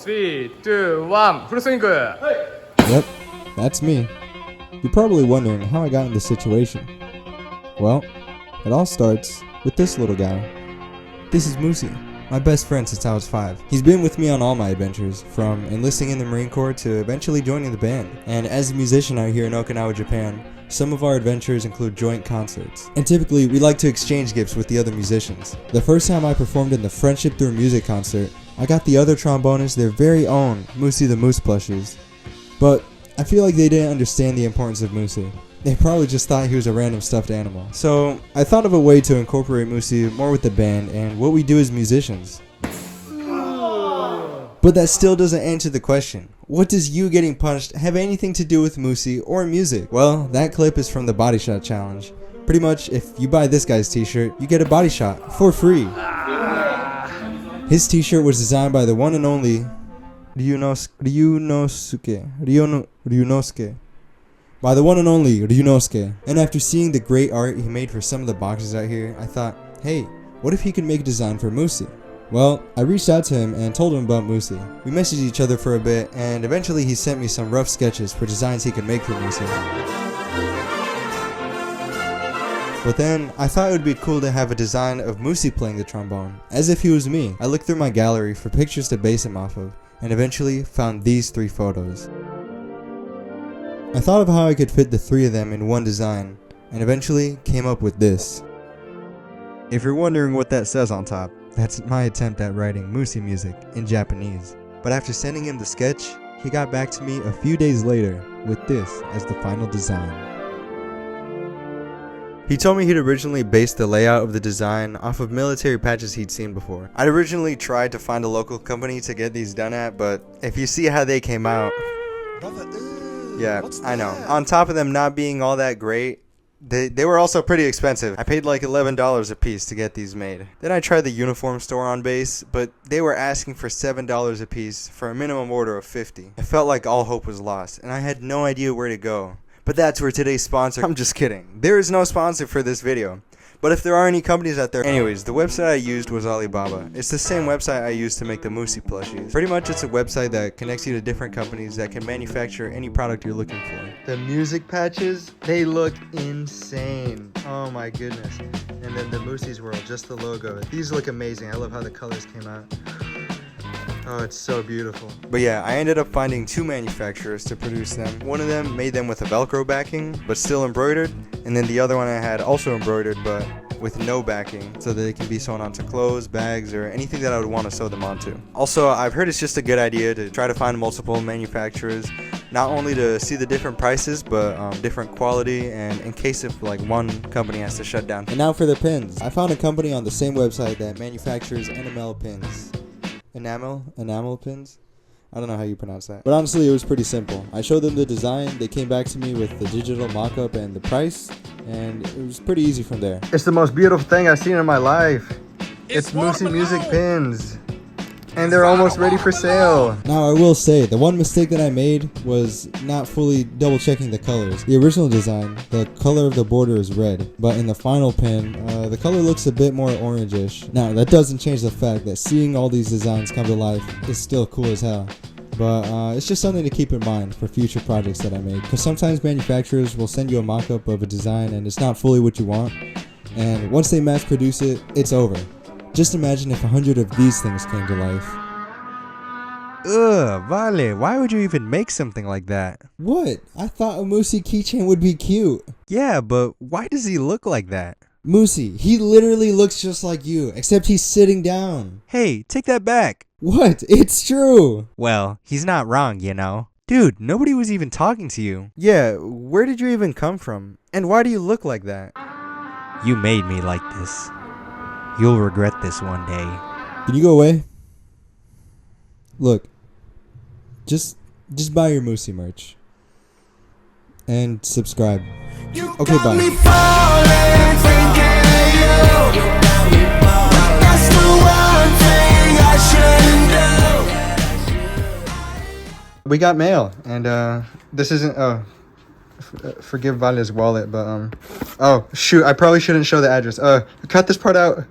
3, 2, 1,フルスイング! Yep, that's me. You're probably wondering how I got in this situation. Well, it all starts with this little guy. This is Moosie, my best friend since I was 5. He's been with me on all my adventures, from enlisting in the Marine Corps to eventually joining the band. And as a musician out here in Okinawa, Japan, some of our adventures include joint concerts. And typically, we like to exchange gifts with the other musicians. The first time I performed in the Friendship Through Music concert, I got the other trombonists their very own Moosie the Moose plushies. But I feel like they didn't understand the importance of Moosie. They probably just thought he was a random stuffed animal. So I thought of a way to incorporate Moosie more with the band and what we do as musicians. But that still doesn't answer the question. What does you getting punched have anything to do with Moosie or music? Well, that clip is from the Body Shot Challenge. Pretty much, if you buy this guy's t-shirt, you get a body shot for free. His t-shirt was designed by the one and only Ryunosuke. By the one and only Ryunosuke. And after seeing the great art he made for some of the boxes out here, I thought, hey, what if he could make a design for Moosie? Well, I reached out to him and told him about Moosie. We messaged each other for a bit, and eventually he sent me some rough sketches for designs he could make for Moosie. But then, I thought it would be cool to have a design of Moosie playing the trombone, as if he was me. I looked through my gallery for pictures to base him off of, and eventually found these 3 photos. I thought of how I could fit the 3 of them in one design, and eventually came up with this. If you're wondering what that says on top, that's my attempt at writing Moosie music in Japanese. But after sending him the sketch, he got back to me a few days later with this as the final design. He told me he'd originally based the layout of the design off of military patches he'd seen before. I'd originally tried to find a local company to get these done at, but if you see how they came out... Yeah, I know. On top of them not being all that great, they were also pretty expensive. I paid like $11 a piece to get these made. Then I tried the uniform store on base, but they were asking for $7 a piece for a minimum order of 50. It felt like all hope was lost, and I had no idea where to go. But that's where today's sponsor... I'm just kidding. There is no sponsor for this video. But if there are any companies out there... Anyways, the website I used was Alibaba. It's the same website I used to make the Moosie plushies. Pretty much it's a website that connects you to different companies that can manufacture any product you're looking for. The music patches, they look insane. Oh my goodness. And then the Moosie's World, just the logo. These look amazing. I love how the colors came out. Oh, it's so beautiful. But yeah, I ended up finding 2 manufacturers to produce them. One of them made them with a Velcro backing, but still embroidered. And then the other one I had also embroidered, but with no backing, so that they can be sewn onto clothes, bags, or anything that I would want to sew them onto. Also, I've heard it's just a good idea to try to find multiple manufacturers, not only to see the different prices, but different quality, and in case if like one company has to shut down. And now for the pins. I found a company on the same website that manufactures Enamel pins. Enamel pins? I don't know how you pronounce that. But honestly, it was pretty simple. I showed them the design, they came back to me with the digital mock-up and the price, and it was pretty easy from there. It's the most beautiful thing I've seen in my life. It's Moosie music pins. And they're almost ready for sale. Now I will say, the one mistake that I made was not fully double checking the colors. The original design, the color of the border is red, but in the final pin, the color looks a bit more orangish. Now that doesn't change the fact that seeing all these designs come to life is still cool as hell. But it's just something to keep in mind for future projects that I make. Because sometimes manufacturers will send you a mock-up of a design and it's not fully what you want. And once they mass produce it, it's over. Just imagine if 100 of these things came to life. Ugh, Vale, why would you even make something like that? What? I thought a Moosie keychain would be cute. Yeah, but why does he look like that? Moosie, he literally looks just like you, except he's sitting down. Hey, take that back. What? It's true. Well, he's not wrong, you know. Dude, nobody was even talking to you. Yeah, where did you even come from? And why do you look like that? You made me like this. You'll regret this one day. Can you go away? Look, just buy your Moosie merch. And subscribe. Okay, bye. We got mail, and this isn't... forgive Vale's wallet, but oh shoot, I probably shouldn't show the address. Cut this part out.